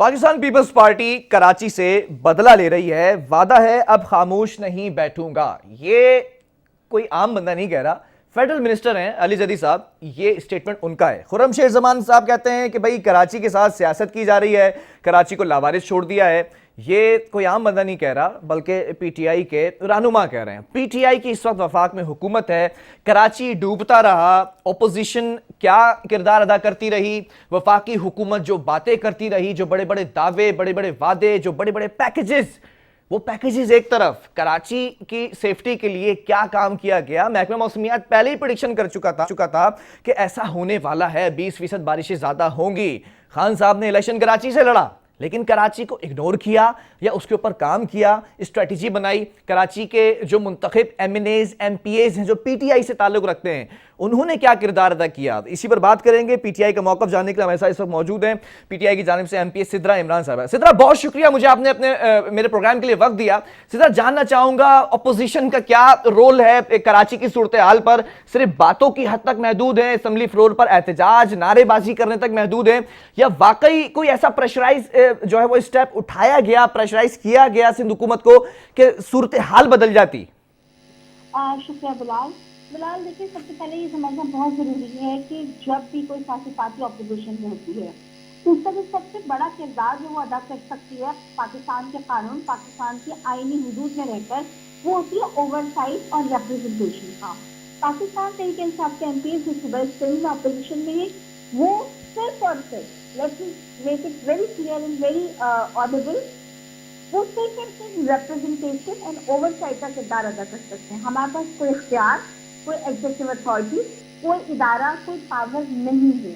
Pakistan peoples party Karachi से बदला ले रही है। वादा है अब खामोश नहीं बैठूंगा। ये कोई आम बंदा नहीं कह रहा, फेडरल मिनिस्टर हैं अली जदी साहब। ये स्टेटमेंट उनका है। खुर्रमशेर जमान साहब कहते हैं कि भाई कराची के साथ सियासत की जा रही है, कराची को लावारिस छोड़ दिया है। ये कोई आम बंदा नहीं कह रहा, बल्कि पीटीआई के रहनुमा कह रहे हैं। पीटीआई की इस वक्त वफाक में हुकूमत है, कराची डूबता रहा, ओपोजिशन क्या किरदार अदा करती रही, वफाकी हुकूमत जो बातें करती रही, जो बड़े बड़े दावे, बड़े बड़े वादे, जो बड़े बड़े पैकेजेस, वो पैकेजेस एक तरफ, कराची की सेफ्टी के लिए क्या काम किया गया। महकमा मौसमियात पहले ही प्रेडिक्शन कर चुका था कि ऐसा होने वाला है, 20% बारिशें ज्यादा होंगी। खान साहब ने इलेक्शन कराची से लड़ा, लेकिन कराची को इग्नोर किया या उसके ऊपर काम किया, स्ट्रेटजी बनाई। कराची के जो मुंतखब एमएनएज एमपीएज हैं जो पीटीआई से ताल्लुक रखते हैं, उन्होंने क्या किरदार अदा किया, इसी पर बात करेंगे। पीटीआई का मौक़िफ़ जानने के लिए हमारे साथ इस वक्त मौजूद हैं पीटीआई की जानिब से एमपीए सिद्रा इमरान साहब। सिद्रा, बहुत शुक्रिया, मुझे आपने अपने मेरे प्रोग्राम के लिए वक्त दिया। सिद्रा, जानना चाहूंगा अपोजिशन का क्या रोल है कराची की सूरत हाल पर? सिर्फ बातों की हद तक महदूद है, असम्बली फ्लोर पर एहतजाज नारेबाजी करने तक महदूद है, या वाकई कोई ऐसा प्रेशराइज जो है वो स्टेप उठाया गया, प्रेशराइज किया गया सिंध हुकूमत को कि सूरत हाल बदल जाती? शुक्रिया बिलाल। देखिए, सबसे पहले ये समझना बहुत जरूरी है कि जब भी कोई सियासी पार्टी ऑपोजिशन में होती है तो उसका जो सबसे बड़ा किरदार जो वो अदा कर सकती है पाकिस्तान के कानून, पाकिस्तान की आईनी हुदूद में रहकर, वो होती है ओवरसाइट और रिप्रेजेंटेशन का। पाकिस्तान तहरीक इंसाफ के एमपी जो सुबह सिंध ऑपोजिशन में है, वो सिर्फ और सिर्फ, let's make it very clear and very Audible, वो सिर्फ और सिर्फ रिप्रेजेंटेशन एंड ओवरसाइट का किरदार अदा कर सकते हैं। हमारे पास कोई इख्तियार, कोई एग्जीक्यूटिव अथॉरिटी, कोई इदारा, कोई पावर नहीं है।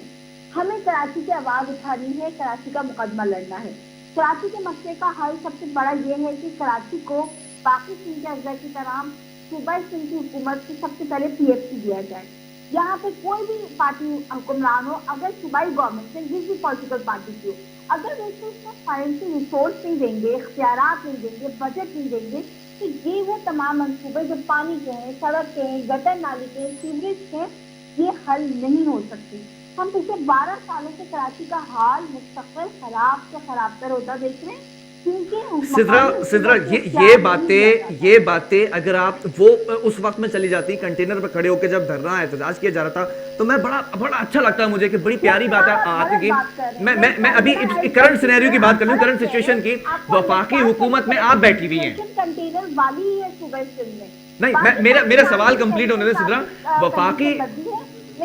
हमें कराची की आवाज उठानी है, कराची का मुकदमा लड़ना है। कराची के मसले का हल सबसे बड़ा ये है कि कराची को बाकी सिंध के अजला की तरह सूबा सिंध की हुकूमत से सबसे पहले पीएफसी दिया जाए। यहाँ पे कोई भी पार्टी हुक्मरान हो, अगर सूबाई गवर्नमेंट में जिस भी पॉलिटिकल पार्टी की हो, अगर वैसे उसमें फाइनेंशियल रिसोर्स नहीं देंगे, इख्तियारात नहीं देंगे, बजट नहीं देंगे, तो ये वो तमाम मंसूबे जो पानी के हैं, सड़क के हैं, गटर नाली के हैं, सीवरेज के हैं, ये हल नहीं हो सकते। हम पिछले 12 सालों से कराची का हाल मुस्तकिल खराब से खराबतर होता देख रहे हैं। सिद्रा, ये बातें अगर आप वो उस वक्त में चली जाती, कंटेनर पर खड़े होकर जब धरना एहतजाज किया जा रहा था, तो मैं बड़ा अच्छा लगता है मुझे कि बड़ी प्यारी बात है आपकी। मैं अभी करंट सिनेरियो की बात कर लूं, करंट सिचुएशन की। वफाकी हुकूमत में आप बैठी हुई हैं, कंटेनर वाली है सुबह नहीं, मेरा सवाल कंप्लीट होने दे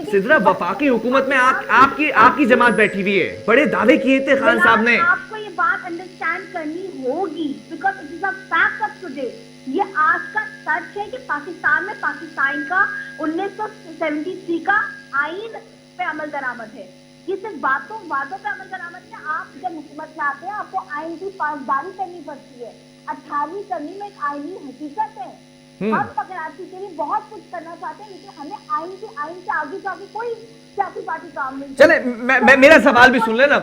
सिद्रा। वफाकी हुकूमत में आपकी जमात बैठी हुई है, बड़े दावे किए थे खान साहब ने। आपको ये बात अंडरस्टैंड करनी होगी, because it is a fact of today. ये आज का सच है कि पाकिस्तान में पाकिस्तान का 1973 का आइन पे अमल दरामद है। ये सिर्फ वादों पे अमल दरामद है। आप जब हुकूमत में आते हैं, आपको आइन की पासदारी करनी पड़ती है। 18वीं करनी में एक आईनी हकीकत है। हम कराची के लिए बहुत कुछ करना चाहते हैं, लेकिन हमें आइन से आगे जाके कोई सियासी पार्टी काम नहीं। चले, मैं मेरा सवाल भी सुन लेना,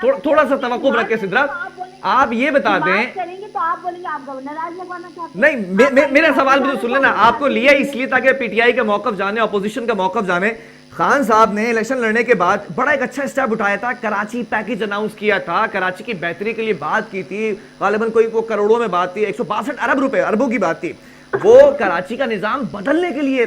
थोड़ा सा तवक्कुफ रख के सिद्रा। आप ये बता दें, करेंगे तो आप बोलेंगे आप गवर्नर आज लगवाना चाहते हैं। नहीं, मेरा सवाल भी तो सुन लेना। आपको लिया इसलिए ताकि पीटीआई का मौक़िफ़ जाने, अपोजिशन का मौक़िफ़ जाने। खान साहब ने इलेक्शन लड़ने के बाद बड़ा एक अच्छा स्टेप उठाया था, कराची पैकेज अनाउंस किया था, कराची की बेहतरी के लिए बात की थी। गालिबन कोई वो करोड़ों में बात थी, 162 अरब रुपए, अरबों की बात थी। वो कराची का निजाम बदलने के लिए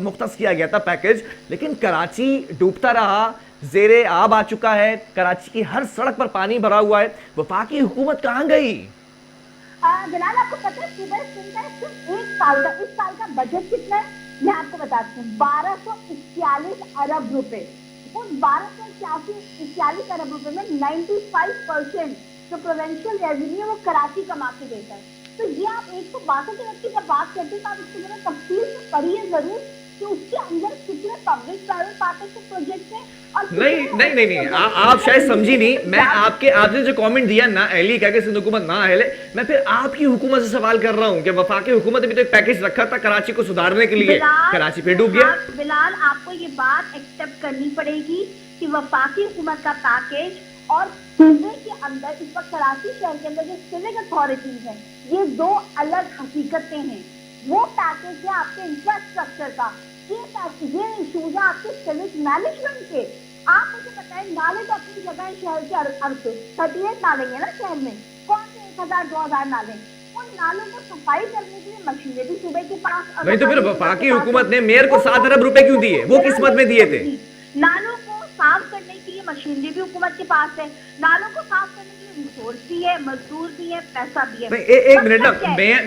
मुख्तस किया गया था पैकेज। लेकिन कराची डूबता रहा, जेरे आब आ चुका है, कराची की हर सड़क पर पानी भरा हुआ है। वफाकी हुकूमत कहां गई? बिलाल, आपको पता है सुबह सिंध का सिर्फ इस साल का बजट कितना है? मैं आपको बताती हूँ, 1241 अरब रुपए। उन 1241 अरब रुपए में 95% जो प्रोविंशियल रेवेन्यू वो कराची कमा के देता है। तो ये आप 162 अरब की जब बात करते हैं तो आप इसके बारे में तफसील से पढ़िए जरूर कि उसके अंदर कितने पब्लिक प्राइवेट पार्टनरशिप प्रोजेक्ट हैं। और नहीं, आप शायद समझी नहीं। मैं आपने जो कमेंट दिया ना अहली कह के सिंध हुकूमत ना अहले, मैं फिर आपकी हुकूमत से सवाल कर रहा हूँ कि वफाकी हुकूमत ने भी तो एक पैकेज रखा था कराची को सुधारने के लिए, कराची फिर डूब गया। बिलाल, आपको ये बात एक्सेप्ट करनी पड़ेगी कि वफाकी हुकूमत का पैकेज और सूबे के अंदर इस वक्त कराची शहर के अंदर जो सिविक अथॉरिटीज हैं, ये दो अलग हकीकतें हैं। वो पैकेज है आपके इंफ्रास्ट्रक्चर का, ये इश्यूज है आपके सिविक मैनेजमेंट के। आप मुझे बताएं, नाले तो अपनी जगह है शहर के अर्थ पे, 38 नाले हैं ना शहर में, कौन से 1000-2000 नाले? उन नालों को सफाई करने के लिए मशीनें भी सुबह के पास। नहीं तो फिर वफाकी हुकूमत ने मेयर को 7 अरब रुपए क्यों दिए? वो किस मद में दिए थे? नालों को साफ करने के लिए मशीनरी भी हुकूमत के पास है, नालों को साफ करने के लिए रिसोर्स भी है, मजदूर भी है, पैसा भी है। एक मिनट ना,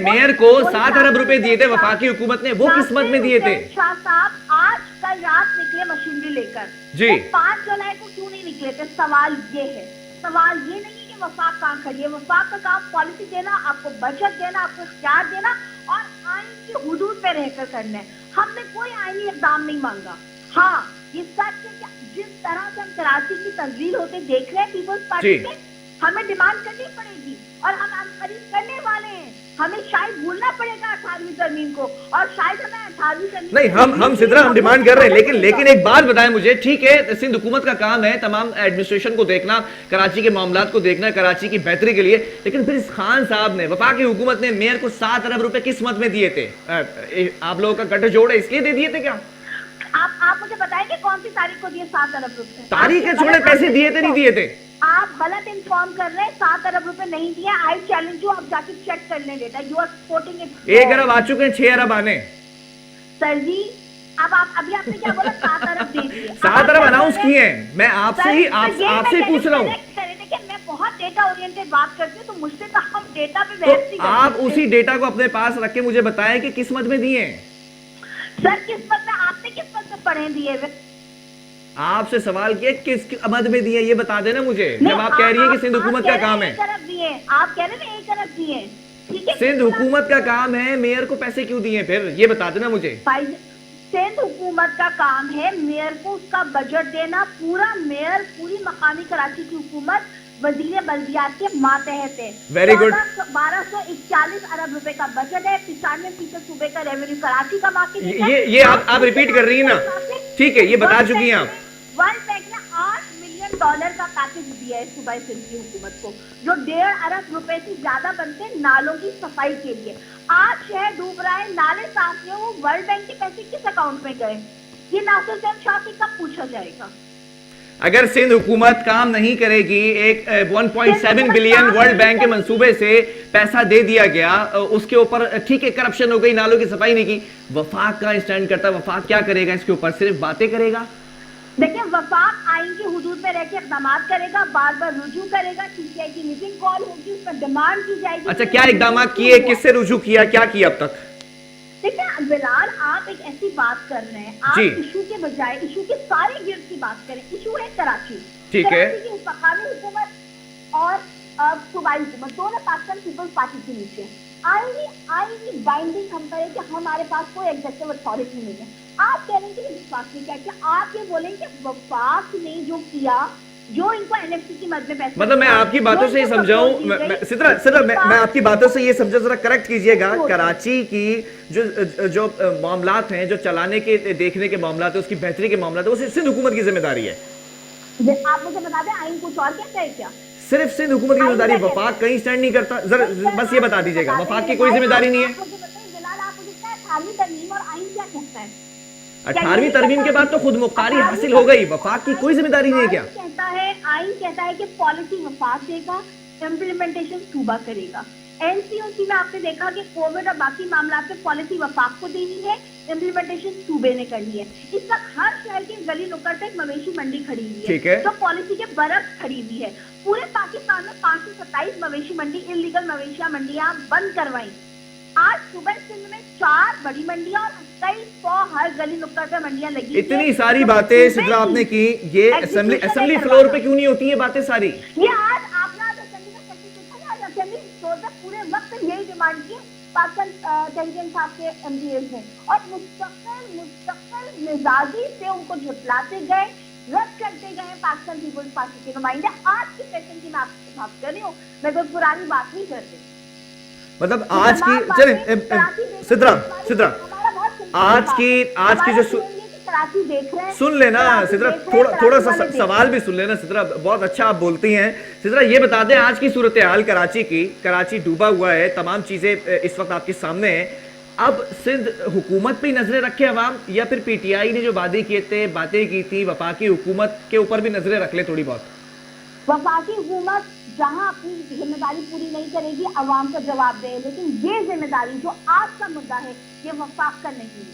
मेयर को 7 अरब रुपए दिए थे वफाकी हुकूमत ने, वो किस मद में दिए थे? शाह साहब आज कल रात निकले मशीनरी लेकर जी, 5 जुलाई को क्यों नहीं निकले थे? सवाल ये है, सवाल ये नहीं है कि वफाक कहाँ खड़ी है। वफाक का काम पॉलिसी देना, आपको बजट देना, आपको इख्तियार देना और आइन की हुदूद पे रहकर करना है। हमने कोई आईनी इक़दाम नहीं मांगा। हाँ, ये सच है कि जिस तरह से हम कराची की तस्वीर होते देख रहे हैं पीपल्स पार्टी से, हमें डिमांड करनी पड़ेगी और हम खरीद करने वाले हैं। हमें शायद भूलना पड़ेगा 18वीं तरमीम को, और शायद हमें 18वीं तरमीम नहीं, हम सिद्रा हम डिमांड कर रहे हैं, लेकिन एक बात बताएं मुझे, ठीक है सिंध हुकूमत का काम है तमाम एडमिनिस्ट्रेशन को देखना, कराची के मामलात को देखना, कराची की बेहतरी के लिए, लेकिन फिर इस खान साहब ने, वफाकी हुकूमत ने मेयर को 7 अरब रुपए किस मद में दिए थे? आप लोगों का गठजोड़ है इसलिए दे दिए थे क्या? आप मुझे बताएंगे कौन सी तारीख को दिए 7 अरब रुपए? तारीख है, छोड़े, पैसे दिए थे नहीं दिए थे? आप गलत इन्फॉर्म कर रहे हैं, 7 अरब रुपए नहीं दिए। आई चैलेंज यू, आप जाके चेक कर लें data. You are supporting it. 1 अरब आ चुके हैं, 6 अरब आने। सर जी, अब आप अभी आपने क्या बोला? 7 अरब दे दिए। 7 अरब अनाउंस किए हैं। मैं आपसे ही आपसे पूछ रहा हूँ। देखिए, मैं बहुत डेटा ओरिएंटेड बात करती हूँ, तो मुझसे तो हम डेटा पे बहस नहीं करते। आप उसी डेटा को अपने पास रख के मुझे बताएं कि किस मद में दिए हैं। सर किस्मत में, आपने किस्मत में पढ़े दिए हुए? आपसे सवाल किया किस मद में दिए, ये बता देना मुझे, जब आप कह रही है कि सिंध हुकूमत का काम है। 1 अरब दिए, आप कह रहे हैं 1 अरब दिए, ठीक है। सिंध हुकूमत का काम है, मेयर को पैसे क्यों दिए फिर, ये बता देना मुझे। सिंध हुकूमत का काम है मेयर को उसका बजट देना। पूरा मेयर, पूरी मकामी कराची की हुकूमत वजीर बल्दियात के मातहत है। Very good. 1241 अरब रुपए का बजट है। 95% सूबे का रेवेन्यू कराची का मार्केट। ये आप रिपीट कर रही है ना, ठीक है, ये बता चुकी हैं आप। वर्ल्ड बैंक ने $8 मिलियन का पैकेज दिया है सूबाई सिंध की हुकूमत को, जो 1.5 अरब रुपए से ज्यादा बनते हैं नालों की सफाई के लिए। आज शहर डूब रहा है, नाले साफ नहीं हो, वो वर्ल्ड बैंक के पैसे किस अकाउंट में गए? ये नासिर हुसैन शाह से कब पूछा जाएगा? अगर सिंध हुकूमत काम नहीं करेगी, एक 1.7 बिलियन वर्ल्ड बैंक के मंसूबे से पैसा दे दिया गया, उसके ऊपर ठीक है करप्शन हो गई, नालों की सफाई नहीं की, वफाक का स्टैंड करता, वफाक क्या करेगा इसके ऊपर? सिर्फ बातें करेगा? देखिए, वफाक आइन की हुदूद में रहकर इक़दाम करेगा, बार बार रुजू करेगा, सीसीआई की मीटिंग कॉल होगी, उस पर डिमांड की जाएगी। अच्छा, क्या इक़दाम किए, किससे रुजू किया, क्या किया अब तक? देखिए बिलाल, आप एक ऐसी बात कर रहे हैं, आप इशू के बजाय इशू के सारे गिर्द की बात करें। इशू है कराची, ठीक है, कराची की मकामी हुकूमत और सूबाई हुकूमत दोनों पाकिस्तान पीपल्स पार्टी के नीचे। आईनी बाइंडिंग हम करें कि हमारे पास कोई एग्जेक्टिव अथॉरिटी नहीं है। आप कह रहे हैं कि विश्वास नहीं क्या? आप ये बोलें कि वफाक ने जो किया, जो इनको एनएफसी की मद में पैसे, मतलब मैं आपकी बातों से ये समझाऊं, सिद्रा मैं आपकी बातों से ये समझा, जरा करेक्ट कीजिएगा, कराची की जो मामलात हैं, जो चलाने के देखने के मामलात है, उसकी बेहतरी के मामलात है, वो सिर्फ सिंध हुकूमत की जिम्मेदारी है। आप मुझे बता दें, आइन कुछ और कहता है क्या? सिर्फ सिंध हुकूमत की जिम्मेदारी, वफाक कहीं स्टैंड नहीं करता? जरा बस ये बता दीजिएगा, वफाक की कोई जिम्मेदारी नहीं है? 18वीं तरमीम के बाद तो खुद मुख्तारी हासिल हो गई, वफाक की कोई जिम्मेदारी नहीं है क्या? आइन कहता है कि पॉलिसी वफाक देगा, इम्प्लीमेंटेशन सूबा करेगा। एनसीओसी में आपने देखा कि कोविड और बाकी मामला पे पॉलिसी वफाक को देनी है, इम्प्लीमेंटेशन सूबे ने करनी है। इस वक्त हर शहर के गली नुक्कड़ पे एक मवेशी मंडी खड़ी हुई है, ठीक है, तो पॉलिसी के बरक्स खड़ी हुई है। पूरे पाकिस्तान में 527 मवेशी मंडी, इलीगल मवेशिया मंडियां बंद करवाई। आज सुबह सिंध में 4 बड़ी मंडियां और कई 100 हर गली नुक्कड़ पे मंडियां लगी। इतनी सारी बातें सिद्रा आपने की, ये असेंबली फ्लोर पे क्यों नहीं होती है बातें सारी? ये आज आपने असेंबली में असेंबली पूरे वक्त यही डिमांड की पाकिस्तान तहरीक साहब के एमडीएस ने, और मुस्तकिल मिजाजी से उनको झुटलाते गए, रद्द करते गए पाकिस्तान पीपल्स पार्टी के नुमाइंदे। आज की सेशन की मैं आपसे बात कर रही हूँ, मैं कोई पुरानी बात नहीं कर रही। मतलब आज की, चले सिद्रा आज की जो सुन लेना सिद्रा, थोड़ा सा सवाल भी सुन लेना सिद्रा, बहुत अच्छा आप बोलती हैं सिद्रा। ये बता दें आज की सूरत हाल कराची की, कराची डूबा हुआ है, तमाम चीजें इस वक्त आपके सामने हैं, अब सिंध हुकूमत पे ही नजरें रखे अवाम, या फिर पीटीआई ने जो वादे किए थे, बातें की थी, वफाकी हुकूमत के ऊपर भी नजरें रख ले थोड़ी बहुत? वफाकी हुकूमत जहां अपनी जिम्मेदारी पूरी नहीं करेगी, अवाम को जवाब दे। लेकिन ये जिम्मेदारी जो आज का मुद्दा है, ये वफाक का नहीं है,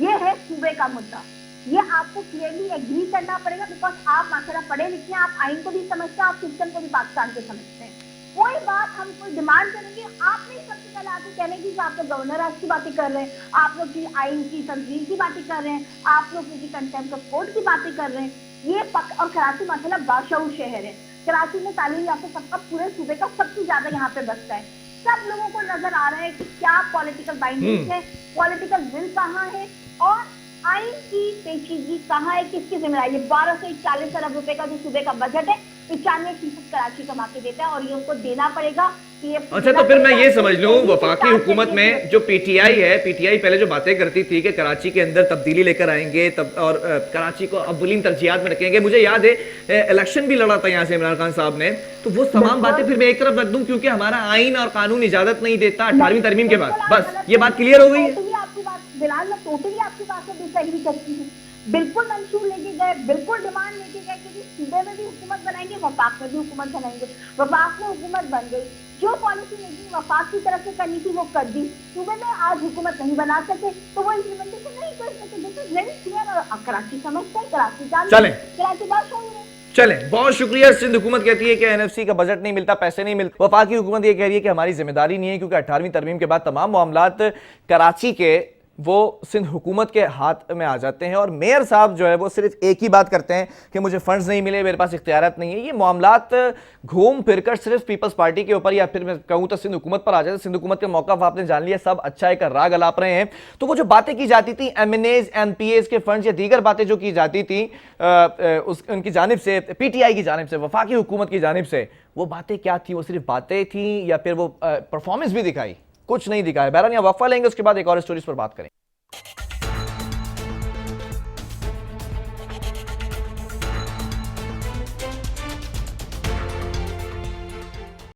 ये है सूबे का मुद्दा। ये आपको क्लियरली एग्री करना पड़ेगा, बिकॉज आप माशाल्लाह पढ़े लिखे हैं, आप आइन को भी समझते हैं, आप सिस्टम को भी पाकिस्तान को समझते हैं। कोई बात हम कोई डिमांड करेंगे, आप नहीं सबसे पहले आके कहने की आप लोग गवर्नर आज की बातें कर रहे हैं, आप लोग की आइन की तंजीम की बातें कर रहे हैं, आप लोग की कंटेम्प्ट ऑफ कोर्ट की बातें कर रहे हैं। ये और कराची माशाल्लाह बाशऊर शहर है। कराची में तालीम याफ्ता सबका पूरे सूबे का सबसे ज्यादा यहाँ पे बसता है। सब लोगों को नजर आ रहा है कि क्या पॉलिटिकल बाइंडिंग है, पॉलिटिकल विल कहाँ है और आइन की पेचीदगी कहाँ है, किसकी जिम्मेदारी है। 12 से 40 अरब रुपए का जो सूबे का बजट है, 95% कराची कमा के देता है और ये उनको देना पड़ेगा। अच्छा, तो फिर मैं ये समझ लूं, वफाकी हुकूमत में जो पीटीआई है, पीटीआई पहले जो बातें करती थी कि कराची के अंदर तब्दीली लेकर आएंगे तब और कराची को अव्वलीन तरजीहात में रखेंगे। मुझे याद है इलेक्शन भी लड़ा था यहाँ से इमरान खान साहब ने, तो वो तमाम बातें फिर मैं एक तरफ रख दूं क्योंकि हमारा आइन और कानून इजाजत नहीं देता 18वीं तरमीम के बाद। बस ये बात क्लियर हो गई है। आपकी बात बिलाल, मैं टोटली आपकी बात से डिसएग्री करती हूँ। बिल्कुल मंशूर लेके गए, बिल्कुल डिमांड लेके गए कि सूबे में भी हुकूमत बनाएंगे, वफाक में भी हुकूमत बनाएंगे। वफाक में हुकूमत बन गई, जो पॉलिसी मेकिंग वफाक की तरफ से करनी थी वो कर दी। सूबे में आज हुकूमत नहीं बना सके तो वो इम्प्लीमेंटेशन नहीं कर सके। This is very clear. और कराची समझता है, कराची जानता है, कराची बात सुन रहे। चले, बहुत शुक्रिया। सिंध हुकूमत कहती है कि एनएफसी का बजट नहीं मिलता, पैसे नहीं मिलते। वफाकी हुकूमत ये कह रही है कि हमारी जिम्मेदारी नहीं है क्योंकि 18वीं तरमीम के बाद तमाम मामलात कराची के वो सिंध हुकूमत के हाथ में आ जाते हैं और मेयर साहब जो है वो सिर्फ एक ही बात करते हैं कि मुझे फंड्स नहीं मिले, मेरे पास इख्तियारात नहीं है। ये मामलात घूम फिरकर सिर्फ पीपल्स पार्टी के ऊपर या फिर मैं कहूँ तो सिंध हुकूमत पर आ जाते। सिंध हुकूमत के मौक़िफ़ आपने जान लिया, सब अच्छा एक राग अलाप रहे हैं। तो वो जो बातें की जाती थी एमएनएज, एमपीएज के फंड्स या दीगर बातें जो की जाती थी उनकी जानिब से, पीटीआई की जानिब से, वफाकी हुकूमत की जानिब से, वो बातें क्या थी? वो सिर्फ बातें थी या फिर वो परफॉर्मेंस भी दिखाई? कुछ नहीं दिखाया। बहरहाल यहाँ वक्फा लेंगे, उसके बाद एक और स्टोरीज पर बात करें।